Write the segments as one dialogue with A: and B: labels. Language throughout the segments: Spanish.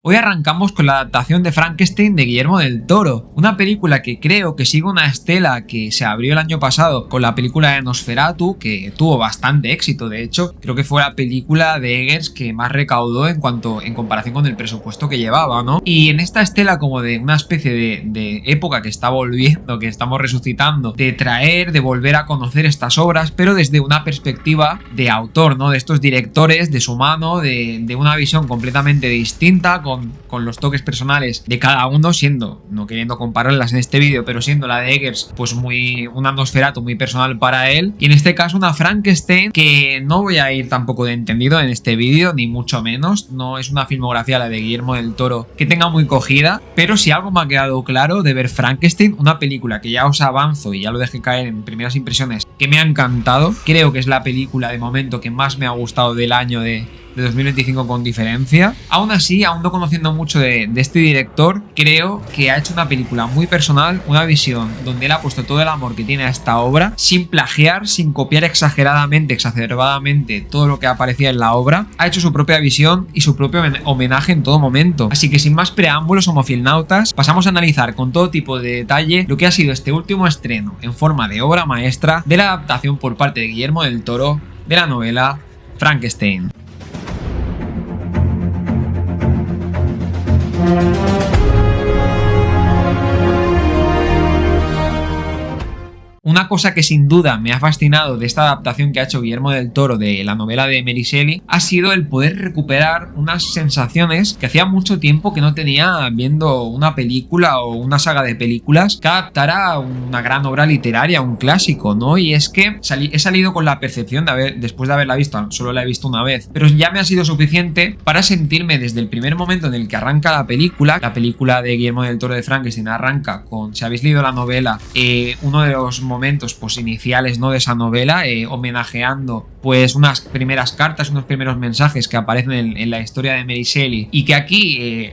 A: Hoy arrancamos con la adaptación de Frankenstein de Guillermo del Toro, una película que creo que sigue una estela que se abrió el año pasado con la película de Nosferatu, que tuvo bastante éxito. De hecho, creo que fue la película de Eggers que más recaudó en comparación con el presupuesto que llevaba, ¿no? Y en esta estela como de una especie de época que está volviendo, que estamos resucitando, de volver a conocer estas obras, pero desde una perspectiva de autor, ¿no? De estos directores, de su mano, de una visión completamente distinta, con los toques personales de cada uno, siendo, no queriendo compararlas en este vídeo, pero siendo la de Eggers pues una Nosferatu muy personal para él, y en este caso una Frankenstein que no voy a ir tampoco de entendido en este vídeo, ni mucho menos. No es una filmografía, la de Guillermo del Toro, que tenga muy cogida, pero si algo me ha quedado claro de ver Frankenstein, una película que ya os avanzo y ya lo dejé caer en primeras impresiones, que me ha encantado. Creo que es la película de momento que más me ha gustado del año de 2025 con diferencia. Aún así, aún no conociendo mucho de este director, creo que ha hecho una película muy personal, una visión donde él ha puesto todo el amor que tiene a esta obra, sin plagiar, sin copiar exageradamente, exacerbadamente todo lo que aparecía en la obra. Ha hecho su propia visión y su propio homenaje en todo momento. Así que sin más preámbulos, homofilnautas, pasamos a analizar con todo tipo de detalle lo que ha sido este último estreno en forma de obra maestra de la adaptación por parte de Guillermo del Toro de la novela Frankenstein. Una cosa que sin duda me ha fascinado de esta adaptación que ha hecho Guillermo del Toro de la novela de Mary Shelley ha sido el poder recuperar unas sensaciones que hacía mucho tiempo que no tenía viendo una película o una saga de películas que adaptara una gran obra literaria, un clásico, ¿no? Y es que he salido con la percepción después de haberla visto, solo la he visto una vez, pero ya me ha sido suficiente para sentirme desde el primer momento en el que arranca la película de Guillermo del Toro de Frankenstein arranca con, si habéis leído la novela, uno de los momentos pues iniciales, ¿no?, de esa novela, homenajeando pues unas primeras cartas, unos primeros mensajes que aparecen en la historia de Mary Shelley, y que aquí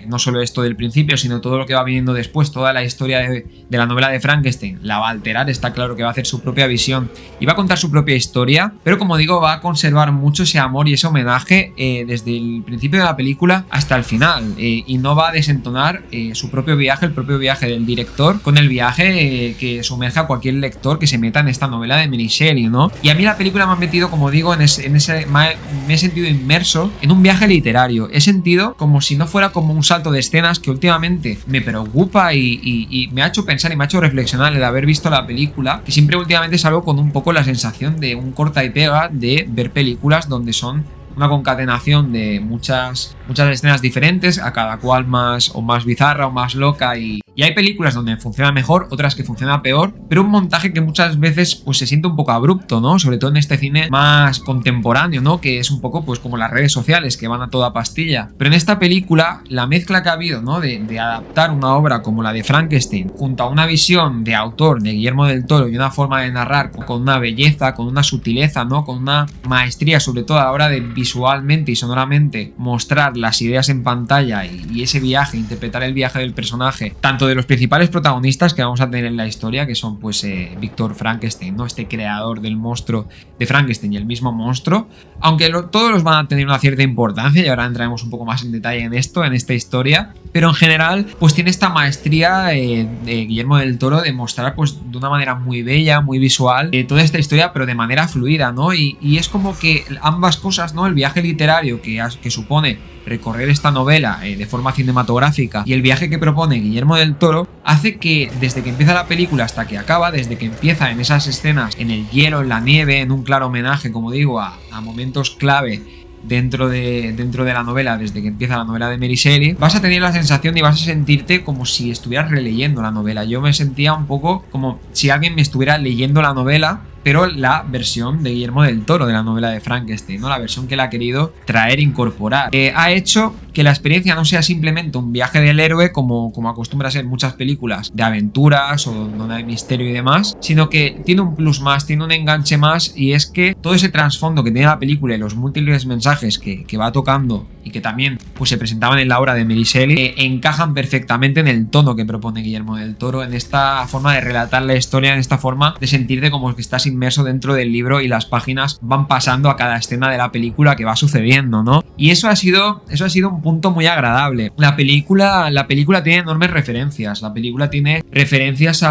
A: no solo esto del principio, sino todo lo que va viniendo después, toda la historia de la novela de Frankenstein la va a alterar. Está claro que va a hacer su propia visión y va a contar su propia historia, pero como digo, va a conservar mucho ese amor y ese homenaje desde el principio de la película hasta el final, y no va a desentonar su propio viaje, el propio viaje del director, con el viaje que sumerge a cualquier lector que se meta en esta novela de Mary Shelley, ¿no? Y a mí la película me ha metido, como digo, me he sentido inmerso en un viaje literario. He sentido como si no fuera como un salto de escenas que últimamente me preocupa y me ha hecho pensar y me ha hecho reflexionar el haber visto la película, que siempre últimamente salgo con un poco la sensación de un corta y pega de ver películas donde son una concatenación de muchas escenas diferentes, a cada cual más bizarra o más loca, y hay películas donde funciona mejor, otras que funciona peor, pero un montaje que muchas veces pues se siente un poco abrupto, ¿no? Sobre todo en este cine más contemporáneo, ¿no? Que es un poco pues como las redes sociales que van a toda pastilla. Pero en esta película la mezcla que ha habido, ¿no?, de adaptar una obra como la de Frankenstein junto a una visión de autor de Guillermo del Toro y una forma de narrar con una belleza, con una sutileza, ¿no?, con una maestría, sobre todo a la hora de visualmente y sonoramente mostrar las ideas en pantalla y ese viaje, interpretar el viaje del personaje, tanto de los principales protagonistas que vamos a tener en la historia, que son pues Víctor Frankenstein, ¿no?, este creador del monstruo de Frankenstein y el mismo monstruo, aunque todos los van a tener una cierta importancia y ahora entraremos un poco más en detalle en esta historia, pero en general pues tiene esta maestría de Guillermo del Toro de mostrar pues de una manera muy bella, muy visual, toda esta historia, pero de manera fluida, ¿no? Y es como que ambas cosas, ¿no?, el viaje literario que supone recorrer esta novela de forma cinematográfica y el viaje que propone Guillermo del Toro, hace que desde que empieza la película hasta que acaba, desde que empieza en esas escenas en el hielo, en la nieve, en un claro homenaje, como digo, a momentos clave dentro de la novela, desde que empieza la novela de Mary Shelley, vas a tener la sensación y vas a sentirte como si estuvieras releyendo la novela. Yo me sentía un poco como si alguien me estuviera leyendo la novela, pero la versión de Guillermo del Toro de la novela de Frankenstein, ¿no?, la versión que él ha querido traer, incorporar. Ha hecho que la experiencia no sea simplemente un viaje del héroe como acostumbra a ser muchas películas de aventuras o donde hay misterio y demás, sino que tiene un plus más, tiene un enganche más, y es que todo ese trasfondo que tiene la película y los múltiples mensajes que va tocando y que también pues se presentaban en la obra de Mary Shelley encajan perfectamente en el tono que propone Guillermo del Toro, en esta forma de relatar la historia, en esta forma de sentirte como que estás inmerso dentro del libro y las páginas van pasando a cada escena de la película que va sucediendo, ¿no? Y eso ha sido un punto muy agradable. La película tiene enormes referencias. La película tiene referencias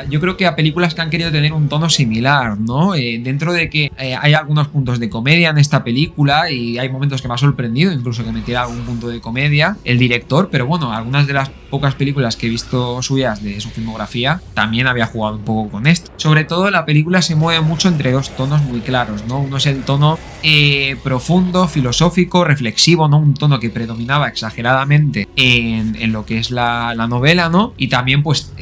A: yo creo que a películas que han querido tener un tono similar, ¿no? Dentro de que hay algunos puntos de comedia en esta película y hay momentos que me ha sorprendido incluso que metiera algún punto de comedia el director, pero bueno, algunas de las pocas películas que he visto suyas de su filmografía también había jugado un poco con esto. Sobre todo la película se mueve mucho entre dos tonos muy claros, ¿no? Uno es el tono profundo, filosófico, reflexivo, ¿no? Un tono que predominaba exageradamente en lo que es la novela, ¿no? Y también pues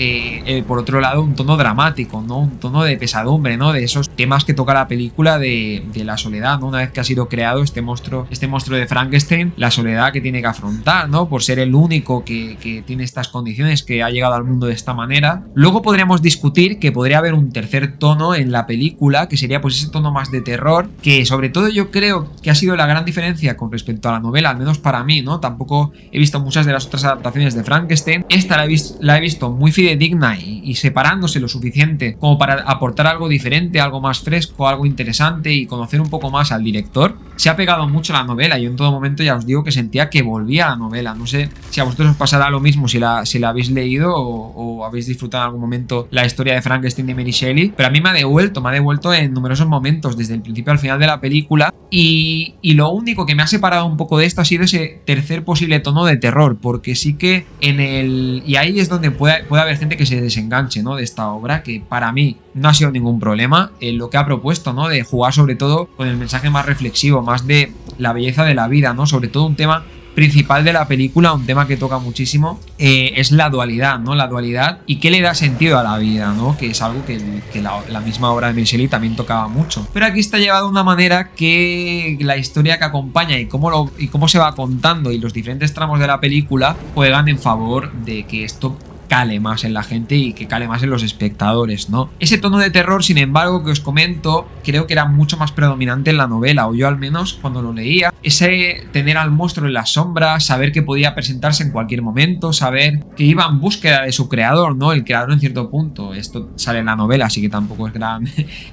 A: por otro lado un tono dramático, ¿no? Un tono de pesadumbre, ¿no? De esos temas que toca la película de la soledad, ¿no? Una vez que ha sido creado este monstruo de Frankenstein, la soledad que tiene que afrontar, ¿no? Por ser el único que tiene estas condiciones, que ha llegado al mundo de esta manera. Luego podríamos discutir que podría haber un tercer tono en la película, que sería pues ese tono más de terror, que sobre todo yo creo que ha sido la gran diferencia con respecto a la novela, al menos para mí, ¿no? Tampoco he visto muchas de las otras adaptaciones de Frankenstein. Esta la he visto muy fidedigna y separándose lo suficiente como para aportar algo diferente, algo más fresco, algo interesante y conocer un poco más al director. Se ha pegado mucho a la novela. Yo en todo momento ya os digo que sentía que volvía a la novela. No sé si a vosotros os pasará lo mismo si la habéis leído o habéis disfrutado en algún momento la historia de Frankenstein de Mary Shelley, pero a mí me ha devuelto en numerosos momentos, desde el principio al final de la película, y lo único que me ha separado un poco de esto ha sido ese tercer posible tono de terror, porque sí que y ahí es donde puede haber gente que se desenganche, ¿no? De esta obra, que para mí no ha sido ningún problema lo que ha propuesto, ¿no? De jugar sobre todo con el mensaje más reflexivo, más de la belleza de la vida, ¿no? Sobre todo un tema principal de la película, un tema que toca muchísimo, es la dualidad, ¿no? La dualidad y qué le da sentido a la vida, ¿no? Que es algo que la misma obra de Mary Shelley también tocaba mucho. Pero aquí está llevado de una manera que la historia que acompaña y cómo se va contando y los diferentes tramos de la película juegan en favor de que esto cale más en la gente y que cale más en los espectadores, ¿no? Ese tono de terror, sin embargo, que os comento, creo que era mucho más predominante en la novela, o yo al menos cuando lo leía. Ese tener al monstruo en las sombras, saber que podía presentarse en cualquier momento, saber que iba en búsqueda de su creador, ¿no? El creador en cierto punto. Esto sale en la novela, así que tampoco es gran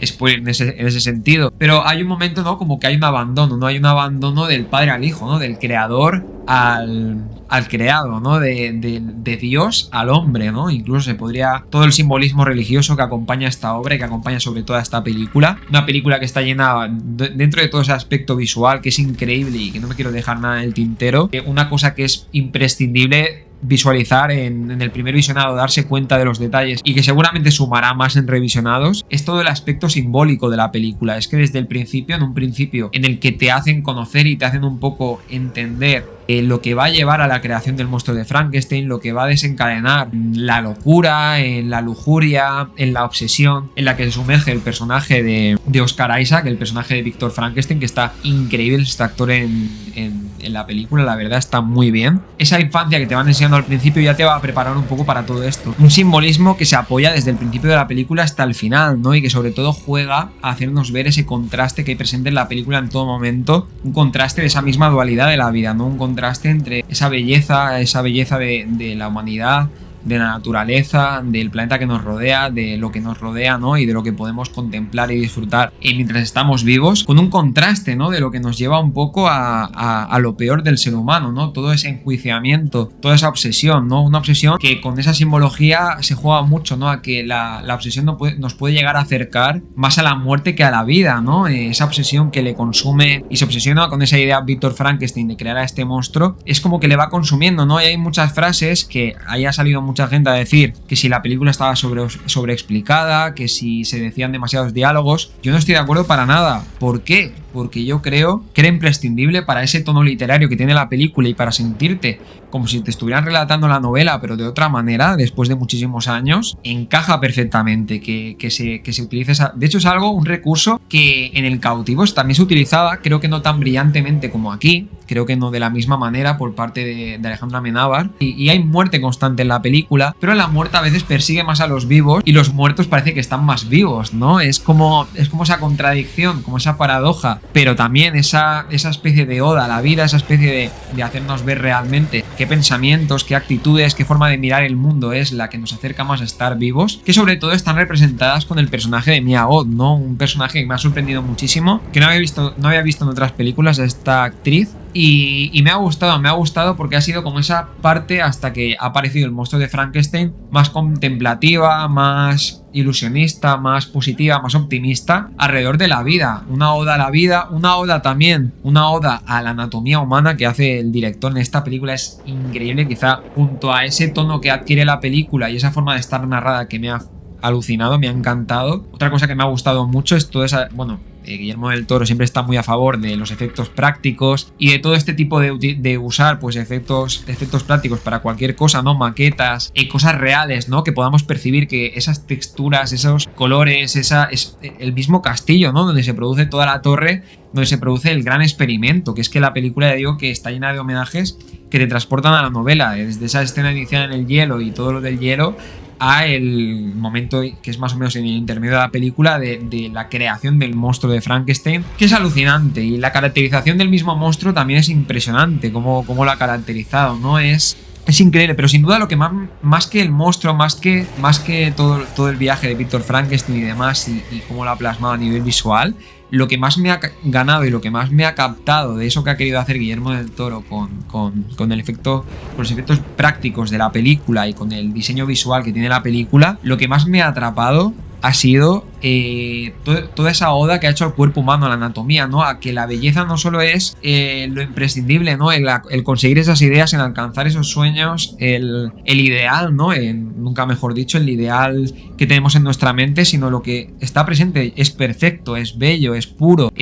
A: spoiler en ese sentido. Pero hay un momento, ¿no? Como que hay un abandono, ¿no? Hay un abandono del padre al hijo, ¿no? Del creador al creado, ¿no? De Dios al hombre, ¿no? Incluso se podría... Todo el simbolismo religioso que acompaña esta obra y que acompaña sobre todo a esta película. Una película que está llena, dentro de todo ese aspecto visual, que es increíble y que no me quiero dejar nada en el tintero. Una cosa que es imprescindible visualizar en el primer visionado, darse cuenta de los detalles y que seguramente sumará más en revisionados, es todo el aspecto simbólico de la película. Es que desde el principio, en un principio en el que te hacen conocer y te hacen un poco entender lo que va a llevar a la creación del monstruo de Frankenstein, lo que va a desencadenar la locura, en la lujuria, en la obsesión en la que se sumerge el personaje de Oscar Isaac, el personaje de Víctor Frankenstein, que está increíble este actor en la película, la verdad está muy bien. Esa infancia que te van enseñando al principio ya te va a preparar un poco para todo esto. Un simbolismo que se apoya desde el principio de la película hasta el final, ¿no? Y que sobre todo juega a hacernos ver ese contraste que hay presente en la película en todo momento, un contraste de esa misma dualidad de la vida, ¿no? Un contraste entre esa belleza de la humanidad, de la naturaleza, del planeta que nos rodea, de lo que nos rodea, ¿no? Y de lo que podemos contemplar y disfrutar mientras estamos vivos, con un contraste, ¿no? De lo que nos lleva un poco a lo peor del ser humano, ¿no? Todo ese enjuiciamiento, toda esa obsesión, ¿no? Una obsesión que con esa simbología se juega mucho, ¿no? A que la obsesión nos puede llegar a acercar más a la muerte que a la vida, ¿no? Esa obsesión que le consume y se obsesiona con esa idea Víctor Frankenstein de crear a este monstruo, es como que le va consumiendo, ¿no? Y hay muchas frases que haya salido mucha gente a decir que si la película estaba sobreexplicada, que si se decían demasiados diálogos. Yo no estoy de acuerdo para nada. ¿Por qué? Porque yo creo que era imprescindible para ese tono literario que tiene la película y para sentirte como si te estuvieran relatando la novela, pero de otra manera, después de muchísimos años, encaja perfectamente que se utilice esa... De hecho, es un recurso que en El cautivo también se utilizaba, creo que no tan brillantemente como aquí, creo que no de la misma manera por parte de Alejandro Amenábar, y hay muerte constante en la película, pero la muerte a veces persigue más a los vivos y los muertos parece que están más vivos, ¿no? Es como esa contradicción, como esa paradoja pero también esa especie de oda a la vida, esa especie de hacernos ver realmente qué pensamientos, qué actitudes, qué forma de mirar el mundo es la que nos acerca más a estar vivos, que sobre todo están representadas con el personaje de Mia Goth, ¿no? Un personaje que me ha sorprendido muchísimo, que no había visto en otras películas de esta actriz. Y me ha gustado porque ha sido como esa parte hasta que ha aparecido el monstruo de Frankenstein más contemplativa, más ilusionista, más positiva, más optimista alrededor de la vida. Una oda a la vida, una oda a la anatomía humana que hace el director en esta película es increíble. Quizá junto a ese tono que adquiere la película y esa forma de estar narrada que me ha alucinado, me ha encantado. Otra cosa que me ha gustado mucho es toda esa, Guillermo del Toro siempre está muy a favor de los efectos prácticos y de todo este tipo de usar pues efectos prácticos para cualquier cosa, ¿no? Maquetas y cosas reales, ¿no? Que podamos percibir que esas texturas, esos colores, es el mismo castillo, ¿no? Donde se produce toda la torre, donde se produce el gran experimento, que es que la película, ya digo, que está llena de homenajes que te transportan a la novela, desde esa escena inicial en el hielo y todo lo del hielo a el momento que es más o menos en el intermedio de la película de la creación del monstruo de Frankenstein, que es alucinante, y la caracterización del mismo monstruo también es impresionante, cómo lo ha caracterizado, ¿no? Es increíble, pero sin duda lo que más que el monstruo, más que todo el viaje de Víctor Frankenstein y demás y cómo lo ha plasmado a nivel visual, lo que más me ha ganado y lo que más me ha captado de eso que ha querido hacer Guillermo del Toro con los efectos prácticos de la película y con el diseño visual que tiene la película, lo que más me ha atrapado ha sido toda esa oda que ha hecho al cuerpo humano, a la anatomía, ¿no? A que la belleza no solo es lo imprescindible, ¿no? El conseguir esas ideas, en alcanzar esos sueños, el ideal, ¿no? Nunca mejor dicho, el ideal que tenemos en nuestra mente, sino lo que está presente es perfecto, es bello, es puro.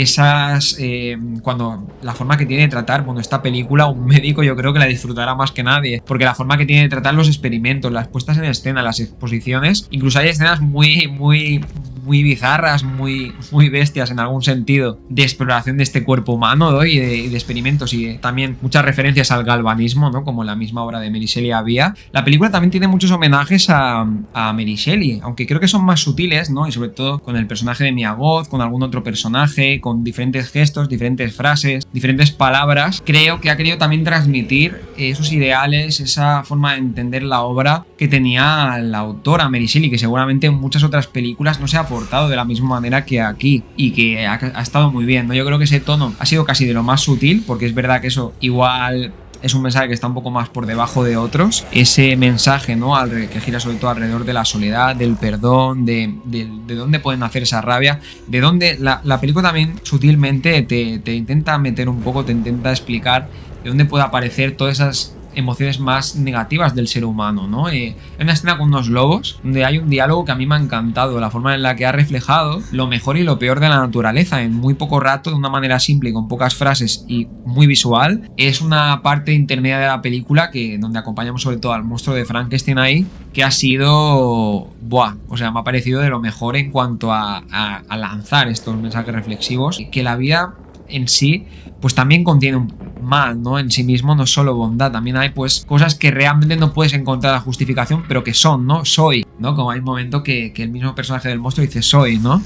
A: Cuando la forma que tiene de tratar, esta película, un médico yo creo que la disfrutará más que nadie, porque la forma que tiene de tratar los experimentos, las puestas en escena, las exposiciones, incluso hay escenas muy bizarras, muy bestias en algún sentido, de exploración de este cuerpo humano, ¿no? y de experimentos, y también muchas referencias al galvanismo, ¿no? Como en la misma obra de Mary Shelley había. La película también tiene muchos homenajes a Mary Shelley, aunque creo que son más sutiles, ¿no? Y sobre todo con el personaje de Mia Goth, con algún otro personaje, con diferentes gestos, diferentes frases, diferentes palabras. Creo que ha querido también transmitir esos ideales, esa forma de entender la obra que tenía la autora Mary Shelley, que seguramente en muchas otras películas no se ha aportado de la misma manera que aquí, y que ha estado muy bien, ¿no? Yo creo que ese tono ha sido casi de lo más sutil, porque es verdad que eso igual es un mensaje que está un poco más por debajo de otros, ese mensaje, ¿no? Que gira sobre todo alrededor de la soledad, del perdón, de dónde pueden hacer esa rabia, de dónde la película también sutilmente te intenta meter un poco, te intenta explicar de dónde puede aparecer todas esas emociones más negativas del ser humano, ¿no? Hay una escena con unos lobos donde hay un diálogo que a mí me ha encantado, la forma en la que ha reflejado lo mejor y lo peor de la naturaleza en muy poco rato, de una manera simple y con pocas frases y muy visual. Es una parte intermedia de la película donde acompañamos sobre todo al monstruo de Frankenstein ahí, que ha sido me ha parecido de lo mejor en cuanto a lanzar estos mensajes reflexivos, y que la vida en sí pues también contiene un mal, ¿no? En sí mismo, no solo bondad, también hay pues cosas que realmente no puedes encontrar la justificación, pero que son, ¿no? Soy, ¿no? Como hay un momento que el mismo personaje del monstruo dice soy, ¿no?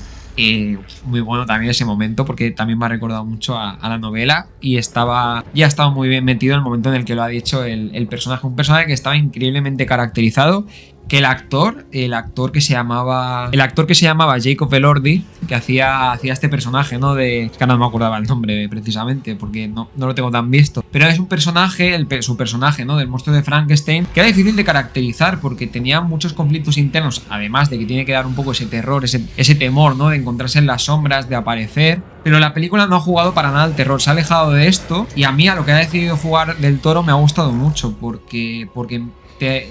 A: Muy bueno también ese momento, porque también me ha recordado mucho a la novela, y ya estaba muy bien metido en el momento en el que lo ha dicho el personaje, un personaje que estaba increíblemente caracterizado, que el actor que se llamaba Jacob Elordi, que hacía este personaje, ¿no? Es que no me acordaba el nombre precisamente porque no lo tengo tan visto, pero es un personaje, su personaje, ¿no? Del monstruo de Frankenstein, que era difícil de caracterizar porque tenía muchos conflictos internos, además de que tiene que dar un poco ese terror, ese temor, ¿no? De encontrarse en las sombras, de aparecer. Pero la película no ha jugado para nada al terror, se ha alejado de esto, y a mí a lo que ha decidido jugar del Toro me ha gustado mucho, porque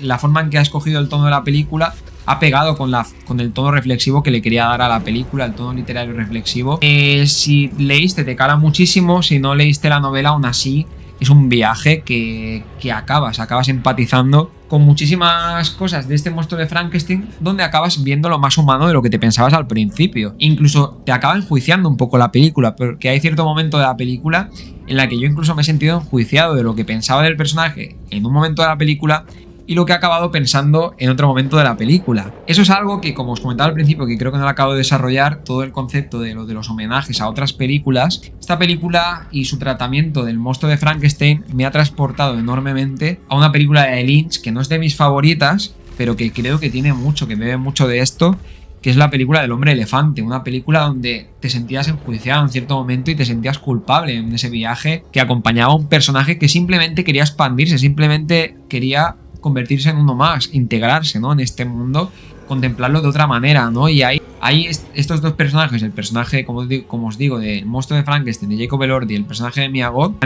A: la forma en que ha escogido el tono de la película ha pegado con el tono reflexivo que le quería dar a la película, el tono literario reflexivo. Si leíste te cala muchísimo, si no leíste la novela aún así es un viaje que acabas empatizando con muchísimas cosas de este monstruo de Frankenstein, donde acabas viendo lo más humano de lo que te pensabas al principio. Incluso te acaba enjuiciando un poco la película, porque hay cierto momento de la película en la que yo incluso me he sentido enjuiciado de lo que pensaba del personaje en un momento de la película, y lo que he acabado pensando en otro momento de la película. Eso es algo que, como os comentaba al principio, que creo que no lo acabo de desarrollar, todo el concepto de los homenajes a otras películas. Esta película y su tratamiento del monstruo de Frankenstein me ha transportado enormemente a una película de Lynch que no es de mis favoritas, pero que creo que tiene mucho, que bebe mucho de esto, que es la película del hombre elefante, una película donde te sentías enjuiciado en cierto momento y te sentías culpable en ese viaje que acompañaba a un personaje que simplemente quería expandirse, simplemente quería convertirse en uno más, integrarse, ¿no?, en este mundo, contemplarlo de otra manera, ¿no? Y hay estos dos personajes, el personaje, como os digo, del monstruo de Frankenstein, de Jacob Elordi, y el personaje de Mia Goth,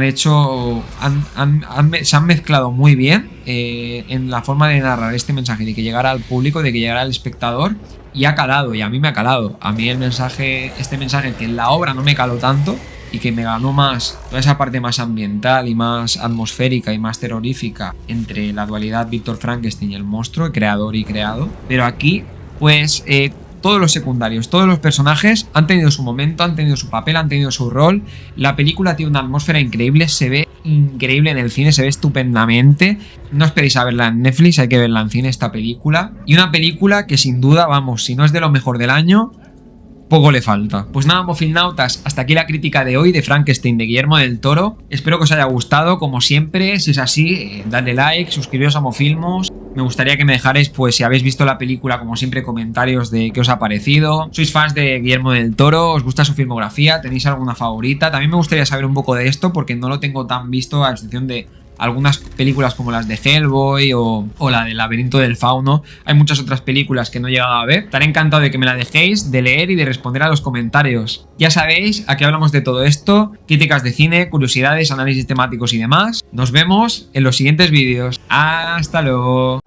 A: se han mezclado muy bien en la forma de narrar este mensaje, de que llegara al público, de que llegara al espectador, y ha calado, y a mí me ha calado. A mí este mensaje que en la obra no me caló tanto, y que me ganó más toda esa parte más ambiental y más atmosférica y más terrorífica entre la dualidad Víctor Frankenstein y el monstruo, creador y creado. Pero aquí, pues, todos los secundarios, todos los personajes han tenido su momento, han tenido su papel, han tenido su rol. La película tiene una atmósfera increíble, se ve increíble en el cine, se ve estupendamente. No esperéis a verla en Netflix, hay que verla en cine esta película. Y una película que sin duda, vamos, si no es de lo mejor del año, poco le falta. Pues nada, Mofilnautas, hasta aquí la crítica de hoy de Frankenstein de Guillermo del Toro. Espero que os haya gustado, como siempre. Si es así, dadle like, suscribiros a Mofilmos. Me gustaría que me dejarais, pues, si habéis visto la película, como siempre, comentarios de qué os ha parecido. ¿Sois fans de Guillermo del Toro? ¿Os gusta su filmografía? ¿Tenéis alguna favorita? También me gustaría saber un poco de esto, porque no lo tengo tan visto, a excepción de algunas películas como las de Hellboy o la del Laberinto del Fauno. Hay muchas otras películas que no he llegado a ver. Estaré encantado de que me la dejéis, de leer y de responder a los comentarios. Ya sabéis, aquí hablamos de todo esto, críticas de cine, curiosidades, análisis temáticos y demás. Nos vemos en los siguientes vídeos. ¡Hasta luego!